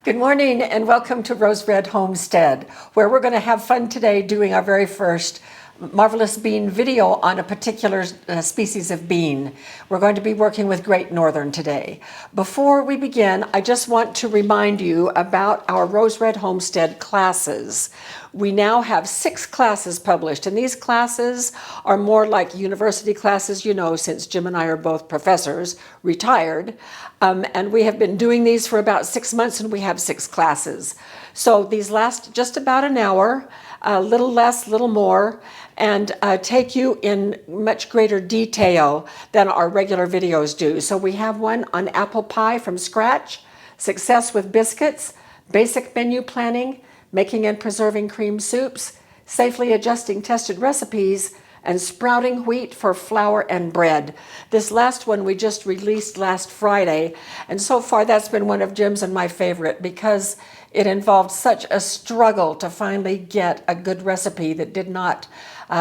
Good morning and welcome to Rose Red Homestead, where we're going to have fun today doing our very first Marvelous Bean video on a particular species of bean. We're going to be working with Great Northern today. Before we begin, I just want to remind you about our Rose Red Homestead classes. We now have 6 classes published, and these classes are more like university classes, you know, since Jim and I are both professors, retired. And we have been doing these for about 6 months, and we have 6 classes. So these last just about an hour, a little less, little more, and take you in much greater detail than our regular videos do. So we have one on apple pie from scratch, success with biscuits, basic menu planning, making and preserving cream soups, safely adjusting tested recipes, and sprouting wheat for flour and bread. This last one we just released last Friday, and so far that's been one of Jim's and my favorite because it involved such a struggle to finally get a good recipe that did not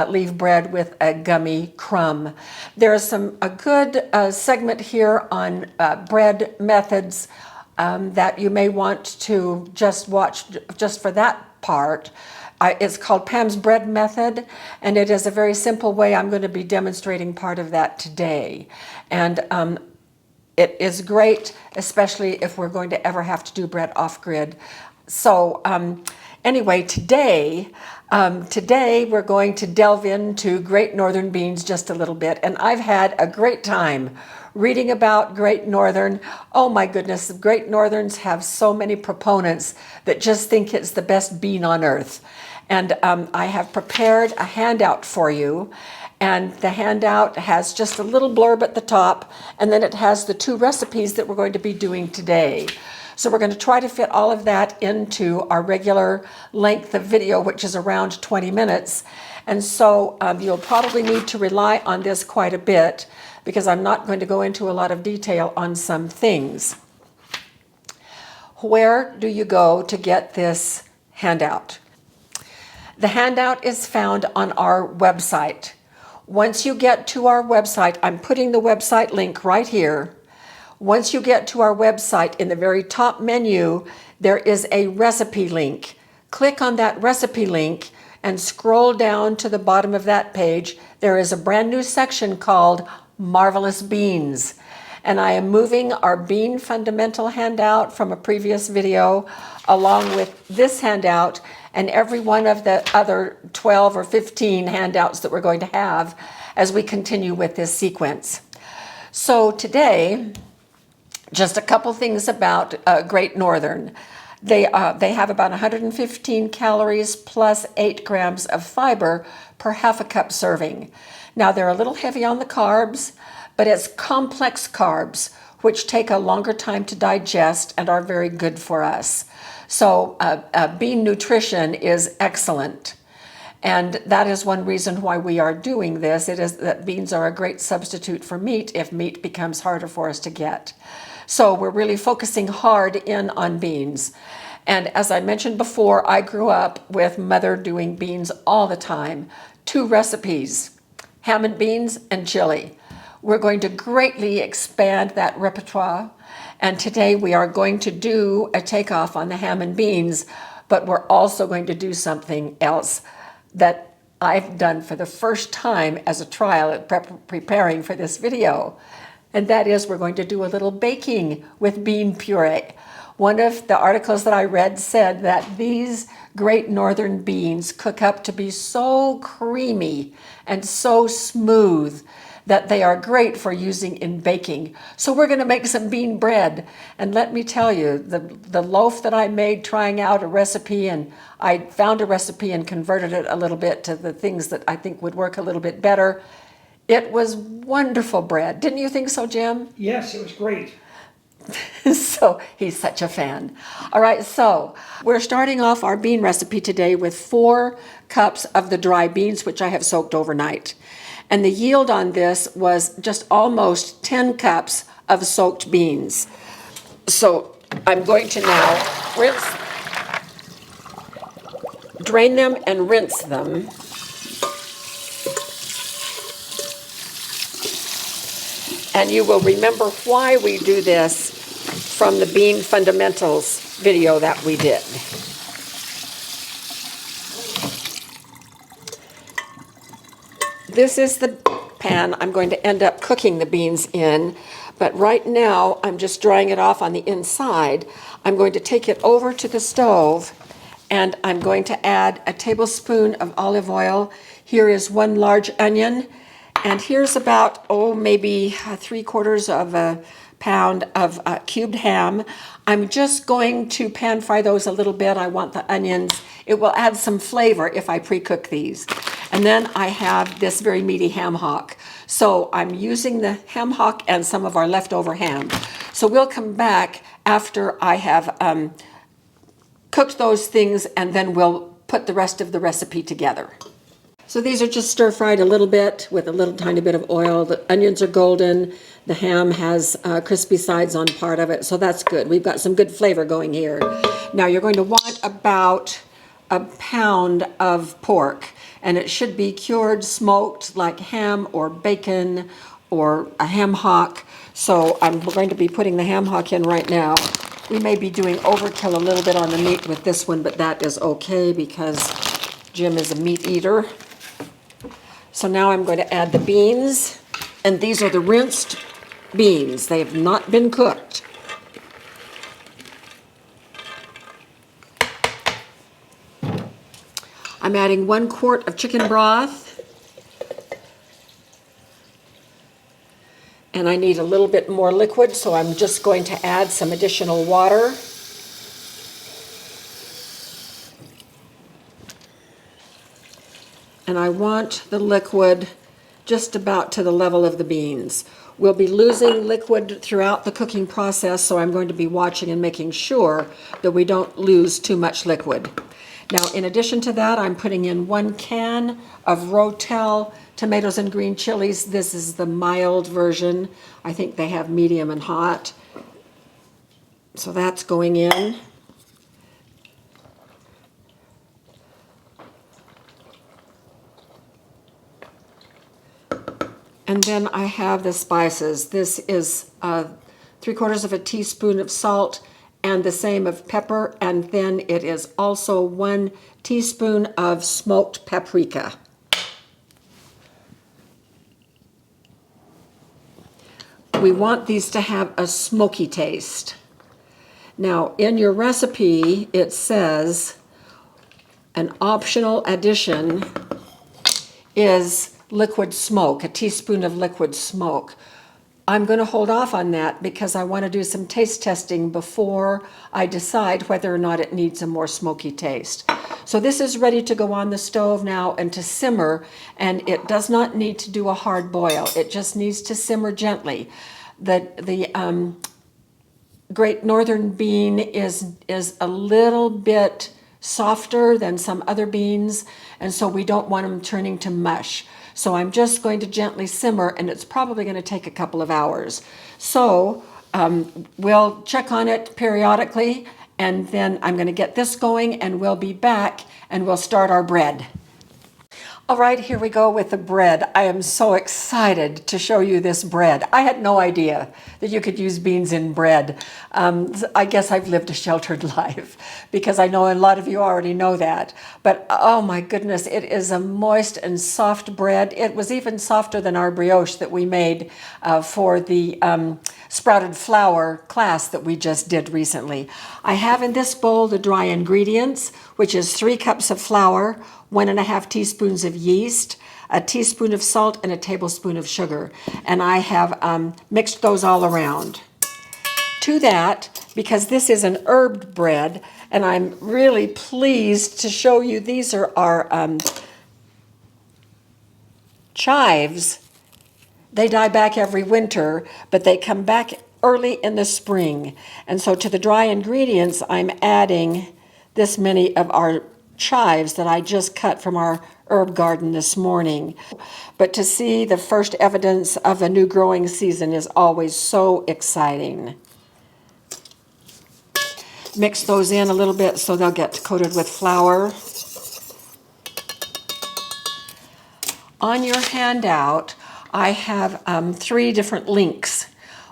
leave bread with a gummy crumb. There's a good segment here on bread methods that you may want to just watch just for that part. It's called Pam's Bread Method, and it is a very simple way. I'm going to be demonstrating part of that today. And it is great, especially if we're going to ever have to do bread off-grid. So anyway, today we're going to delve into Great Northern beans just a little bit, and I've had a great time reading about Great Northern. Oh my goodness, Great Northerns have so many proponents that just think it's the best bean on earth. And I have prepared a handout for you, and the handout has just a little blurb at the top, and then it has the 2 recipes that we're going to be doing today. So we're going to try to fit all of that into our regular length of video, which is around 20 minutes. And so you'll probably need to rely on this quite a bit because I'm not going to go into a lot of detail on some things. Where do you go to get this handout? The handout is found on our website. Once you get to our website, I'm putting the website link right here. Once you get to our website, in the very top menu, there is a recipe link. Click on that recipe link and scroll down to the bottom of that page. There is a brand new section called Marvelous Beans. And I am moving our bean fundamental handout from a previous video along with this handout and every one of the other 12 or 15 handouts that we're going to have as we continue with this sequence. So today, just a couple things about Great Northern. They have about 115 calories plus 8 grams of fiber per half a cup serving. Now they're a little heavy on the carbs, but it's complex carbs, which take a longer time to digest and are very good for us. So bean nutrition is excellent. And that is one reason why we are doing this. It is that beans are a great substitute for meat if meat becomes harder for us to get. So we're really focusing hard in on beans. And as I mentioned before, I grew up with Mother doing beans all the time. 2 recipes, ham and beans and chili. We're going to greatly expand that repertoire. And today we are going to do a takeoff on the ham and beans, but we're also going to do something else that I've done for the first time as a trial at preparing for this video. And that is we're going to do a little baking with bean puree. One of the articles that I read said that these Great Northern beans cook up to be so creamy and so smooth that they are great for using in baking. So we're going to make some bean bread. And let me tell you, the loaf that I made trying out a recipe, and I found a recipe and converted it a little bit to the things that I think would work a little bit better. It was wonderful bread. Didn't you think so, Jim? Yes, it was great. So he's such a fan. All right, so we're starting off our bean recipe today with 4 cups of the dry beans, which I have soaked overnight. And the yield on this was just almost 10 cups of soaked beans. So I'm going to now drain them and rinse them. And you will remember why we do this from the Bean Fundamentals video that we did. This is the pan I'm going to end up cooking the beans in, but right now I'm just drying it off on the inside. I'm going to take it over to the stove and I'm going to add a tablespoon of olive oil. Here is 1 large onion, and here's about, maybe 3/4 of a pound of cubed ham. I'm just going to pan fry those a little bit. I want the onions. It will add some flavor if I pre-cook these. And then I have this very meaty ham hock. So I'm using the ham hock and some of our leftover ham. So we'll come back after I have cooked those things, and then we'll put the rest of the recipe together. So these are just stir-fried a little bit with a little tiny bit of oil. The onions are golden. The ham has crispy sides on part of it, so that's good. We've got some good flavor going here. Now you're going to want about a pound of pork, and it should be cured, smoked like ham or bacon or a ham hock. So I'm going to be putting the ham hock in right now. We may be doing overkill a little bit on the meat with this one, but that is okay because Jim is a meat eater. So now I'm going to add the beans, and these are the rinsed beans. They have not been cooked. I'm adding 1 quart of chicken broth, and I need a little bit more liquid, so I'm just going to add some additional water. And I want the liquid just about to the level of the beans. We'll be losing liquid throughout the cooking process, so I'm going to be watching and making sure that we don't lose too much liquid. Now, in addition to that, I'm putting in 1 can of Rotel tomatoes and green chilies. This is the mild version. I think they have medium and hot. So that's going in. And then I have the spices. This is 3/4 of a teaspoon of salt and the same of pepper, and then it is also 1 teaspoon of smoked paprika. We want these to have a smoky taste. Now, in your recipe, it says an optional addition is liquid smoke, a teaspoon of liquid smoke. I'm going to hold off on that because I want to do some taste testing before I decide whether or not it needs a more smoky taste. So this is ready to go on the stove now and to simmer, and it does not need to do a hard boil. It just needs to simmer gently. The Great Northern bean is a little bit softer than some other beans, and so we don't want them turning to mush. So I'm just going to gently simmer, and it's probably going to take a couple of hours. So we'll check on it periodically, and then I'm going to get this going, and we'll be back, and we'll start our bread. All right, here we go with the bread. I am so excited to show you this bread. I had no idea that you could use beans in bread. I guess I've lived a sheltered life because I know a lot of you already know that. But oh my goodness, it is a moist and soft bread. It was even softer than our brioche that we made for the sprouted flour class that we just did recently. I have in this bowl the dry ingredients, which is 3 cups of flour, 1.5 teaspoons of yeast, a teaspoon of salt, and a tablespoon of sugar. And I have mixed those all around. To that, because this is an herbed bread, and I'm really pleased to show you, these are our chives. They die back every winter, but they come back early in the spring. And so to the dry ingredients, I'm adding this many of our chives that I just cut from our herb garden this morning. But to see the first evidence of a new growing season is always so exciting. Mix those in a little bit so they'll get coated with flour. On your handout, I have 3 different links.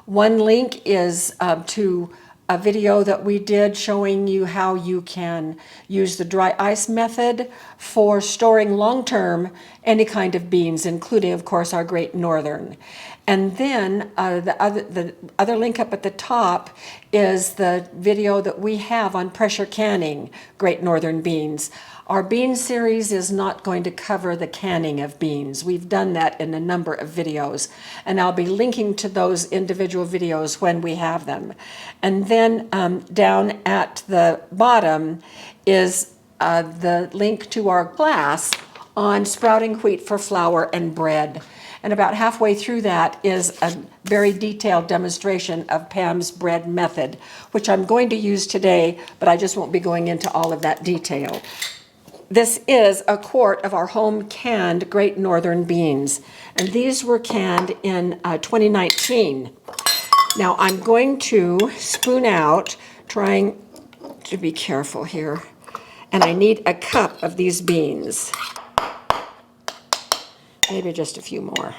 One link is to a video that we did showing you how you can use the dry ice method for storing long-term any kind of beans, including, of course, our Great Northern. And then the other link up at the top is the video that we have on pressure canning Great Northern beans. Our bean series is not going to cover the canning of beans. We've done that in a number of videos, and I'll be linking to those individual videos when we have them. And then down at the bottom is the link to our class on sprouting wheat for flour and bread. And about halfway through that is a very detailed demonstration of Pam's bread method, which I'm going to use today, but I just won't be going into all of that detail. This is a quart of our home canned Great Northern beans, and these were canned in 2019. Now I'm going to spoon out, trying to be careful here, and I need a cup of these beans. Maybe just a few more.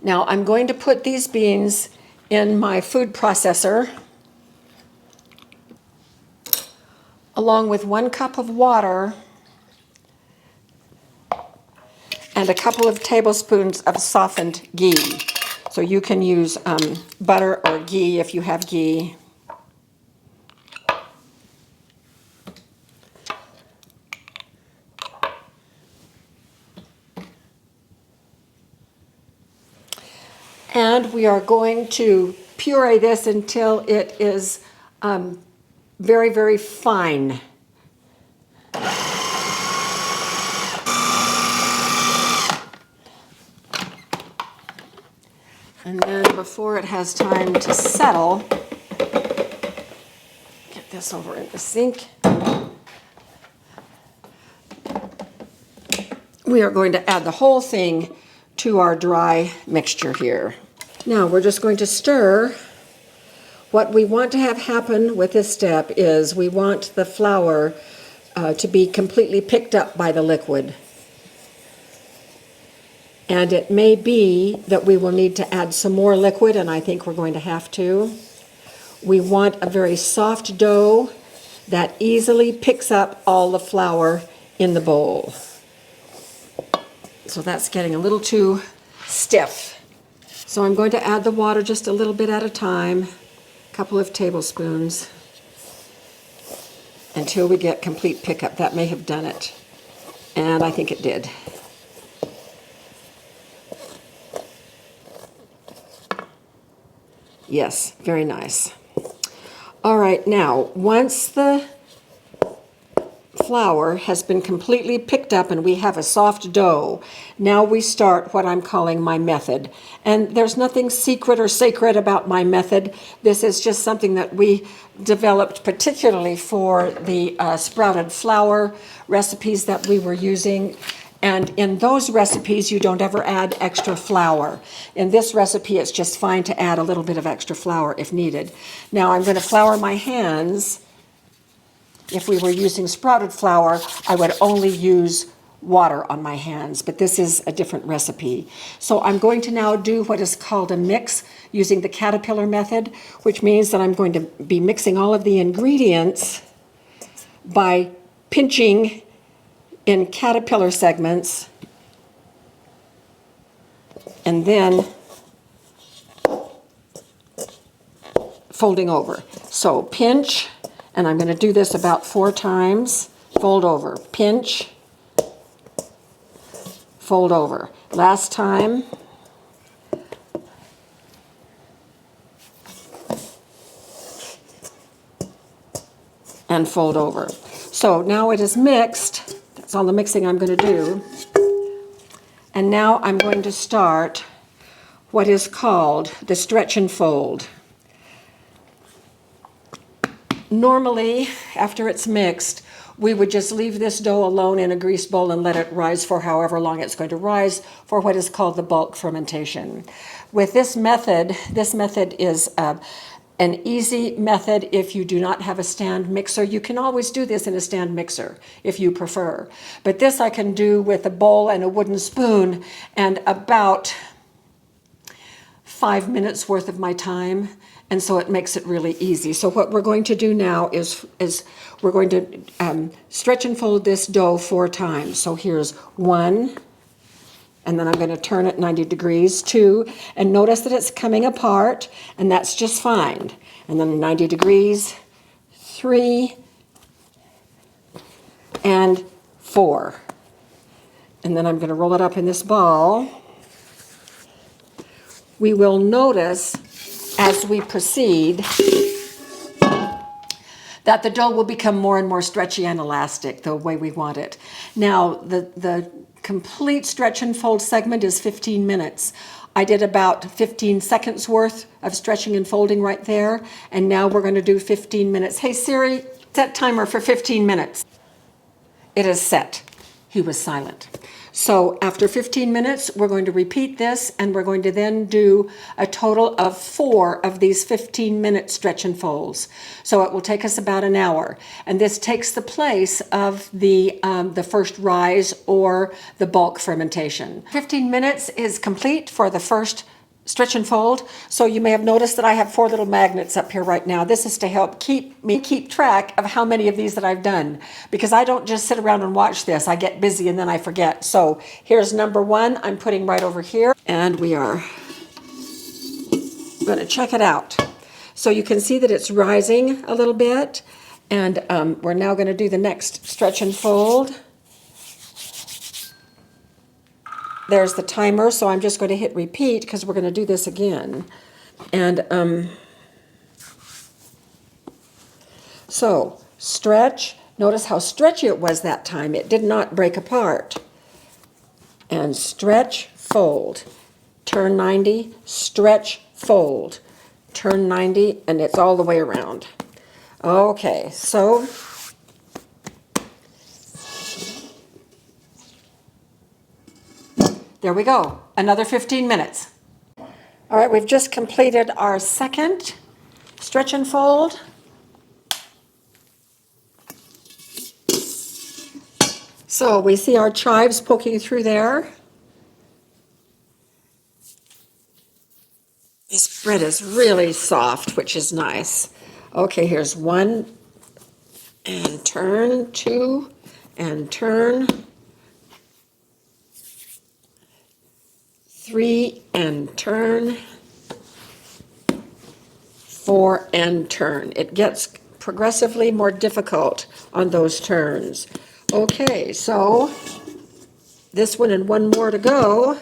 Now I'm going to put these beans in my food processor along with 1 cup of water and a couple of tablespoons of softened ghee. So you can use butter or ghee if you have ghee. And we are going to puree this until it is very, very fine. And then before it has time to settle, get this over in the sink. We are going to add the whole thing to our dry mixture here. Now we're just going to stir. What we want to have happen with this step is we want the flour to be completely picked up by the liquid. And it may be that we will need to add some more liquid, and I think we're going to have to. We want a very soft dough that easily picks up all the flour in the bowl. So that's getting a little too stiff. So I'm going to add the water just a little bit at a time, a couple of tablespoons, until we get complete pickup. That may have done it, and I think it did. Yes, very nice. All right, now, once the flour has been completely picked up and we have a soft dough, now we start what I'm calling my method. And there's nothing secret or sacred about my method. This is just something that we developed particularly for the sprouted flour recipes that we were using. And in those recipes, you don't ever add extra flour. In this recipe, it's just fine to add a little bit of extra flour if needed. Now I'm going to flour my hands. If we were using sprouted flour, I would only use water on my hands, but this is a different recipe. So I'm going to now do what is called a mix using the caterpillar method, which means that I'm going to be mixing all of the ingredients by pinching in caterpillar segments and then folding over. So pinch, and I'm going to do this about 4 times. Fold over, pinch, fold over. Last time. And fold over. So now it is mixed. That's all the mixing I'm going to do. And now I'm going to start what is called the stretch and fold. Normally, after it's mixed, we would just leave this dough alone in a grease bowl and let it rise for however long it's going to rise for what is called the bulk fermentation. With this method is an easy method if you do not have a stand mixer. You can always do this in a stand mixer if you prefer. But this I can do with a bowl and a wooden spoon and about 5 minutes worth of my time, and so it makes it really easy. So what we're going to do now is we're going to stretch and fold this dough 4 times. So here's 1, and then I'm going to turn it 90 degrees, 2, and notice that it's coming apart, and that's just fine. And then 90 degrees, 3, and 4. And then I'm going to roll it up in this ball. We will notice as we proceed that the dough will become more and more stretchy and elastic the way we want it. Now, the complete stretch and fold segment is 15 minutes. I did about 15 seconds worth of stretching and folding right there, and now we're going to do 15 minutes. Hey Siri, set timer for 15 minutes. It is set. He was silent. So after 15 minutes, we're going to repeat this, and we're going to then do a total of 4 of these 15-minute stretch and folds. So it will take us about an hour. And this takes the place of the first rise or the bulk fermentation. 15 minutes is complete for the first stretch and fold. So you may have noticed that I have 4 little magnets up here right now. This is to help keep track of how many of these that I've done, because I don't just sit around and watch this. I get busy and then I forget. So here's number 1 I'm putting right over here, and we are going to check it out. So you can see that it's rising a little bit, and we're now going to do the next stretch and fold. There's the timer, so I'm just going to hit repeat because we're going to do this again. And so stretch, notice how stretchy it was that time. It did not break apart. And stretch, fold, turn 90, stretch, fold, turn 90, and it's all the way around. Okay, so there we go, another 15 minutes. All right, we've just completed our second stretch and fold. So we see our chives poking through there. This bread is really soft, which is nice. Okay, here's 1, and turn, 2, and turn, 3, and turn, 4, and turn. It gets progressively more difficult on those turns. Okay, so this one and 1 more to go,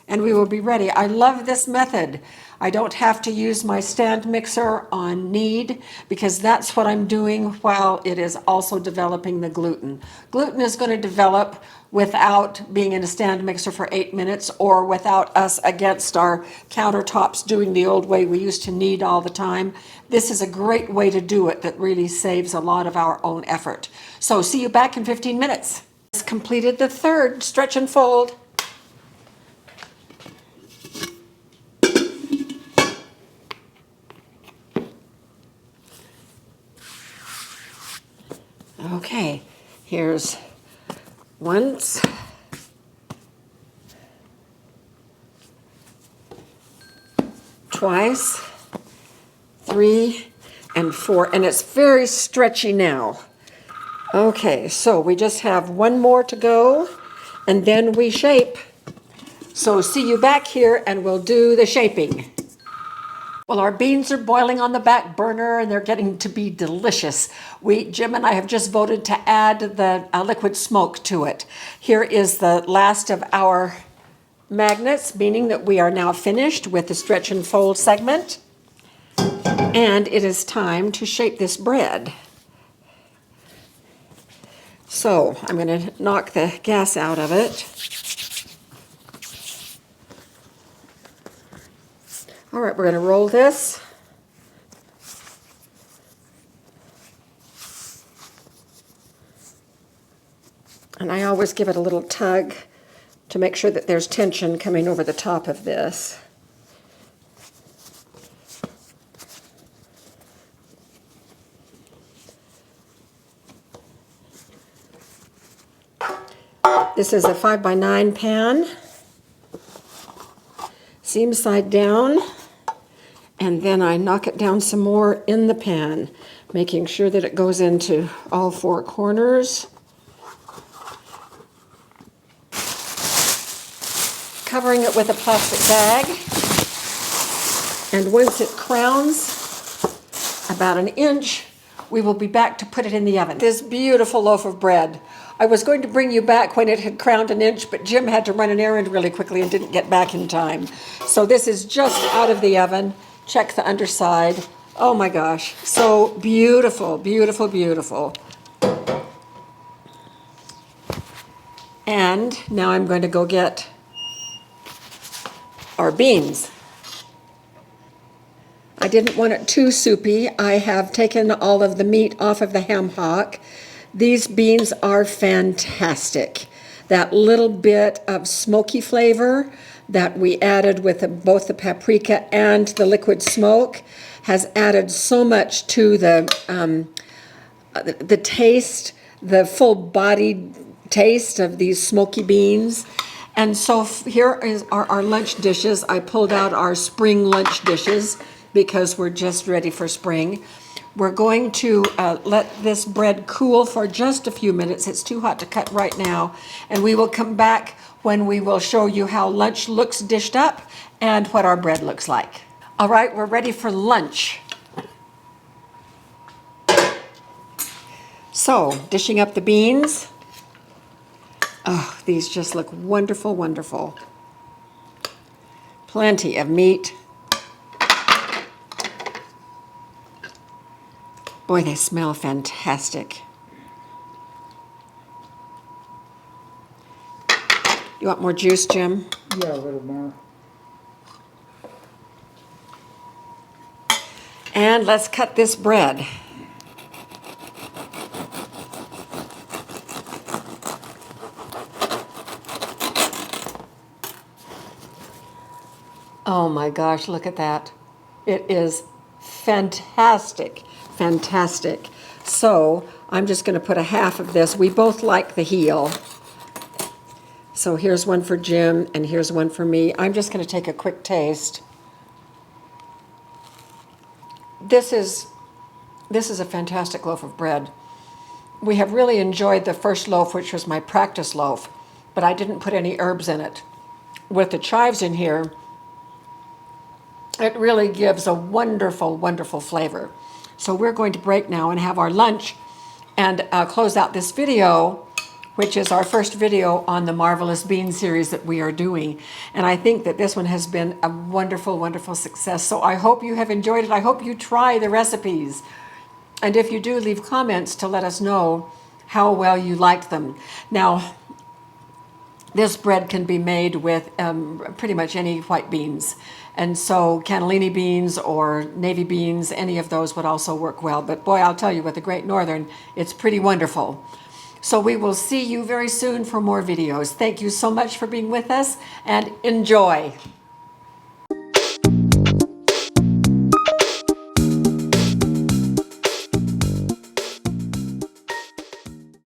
and we will be ready. I love this method. I don't have to use my stand mixer on knead, because that's what I'm doing while it is also developing the gluten. Gluten is going to develop without being in a stand mixer for 8 minutes, or without us against our countertops doing the old way we used to knead all the time. This is a great way to do it that really saves a lot of our own effort. So see you back in 15 minutes. Just completed the third stretch and fold. Okay, here's once, twice, 3, and 4, and it's very stretchy now. Okay, so we just have 1 more to go, and then we shape. So see you back here, and we'll do the shaping. Well, our beans are boiling on the back burner, and they're getting to be delicious. Jim and I have just voted to add the liquid smoke to it. Here is the last of our magnets, meaning that we are now finished with the stretch and fold segment. And it is time to shape this bread. So I'm going to knock the gas out of it. All right, we're going to roll this. And I always give it a little tug to make sure that there's tension coming over the top of this. This is a 5x9 pan. seam side down, and then I knock it down some more in the pan, making sure that it goes into all four corners. Covering it with a plastic bag, and once it crowns about an inch, we will be back to put it in the oven. This beautiful loaf of bread. I was going to bring you back when it had crowned an inch, but Jim had to run an errand really quickly and didn't get back in time. So this is just out of the oven. Check the underside. Oh my gosh, so beautiful, beautiful, beautiful. And now I'm going to go get our beans. I didn't want it too soupy. I have taken all of the meat off of the ham hock. These beans are fantastic. That little bit of smoky flavor that we added with both the paprika and the liquid smoke has added so much to the taste, the full-bodied taste of these smoky beans. And so here are our lunch dishes. I pulled out our spring lunch dishes because we're just ready for spring. We're going to let this bread cool for just a few minutes. It's too hot to cut right now. And we will come back when we will show you how lunch looks dished up and what our bread looks like. All right, we're ready for lunch. So, dishing up the beans. Oh, these just look wonderful, wonderful. Plenty of meat. Boy, they smell fantastic. You want more juice, Jim? Yeah, a little more. And let's cut this bread. Oh my gosh, look at that. It is fantastic, fantastic. So I'm just going to put a half of this. We both like the heel. So here's one for Jim and here's one for me. I'm just going to take a quick taste. This is a fantastic loaf of bread. We have really enjoyed the first loaf, which was my practice loaf, but I didn't put any herbs in it. With the chives in here, it really gives a wonderful, wonderful flavor. So we're going to break now and have our lunch and close out this video, which is our first video on the Marvelous Bean series that we are doing. And I think that this one has been a wonderful, wonderful success. So I hope you have enjoyed it. I hope you try the recipes. And if you do, leave comments to let us know how well you liked them. Now, this bread can be made with pretty much any white beans. And so cannellini beans or navy beans, any of those would also work well. But boy, I'll tell you, with the Great Northern, it's pretty wonderful. So we will see you very soon for more videos. Thank you so much for being with us, and enjoy.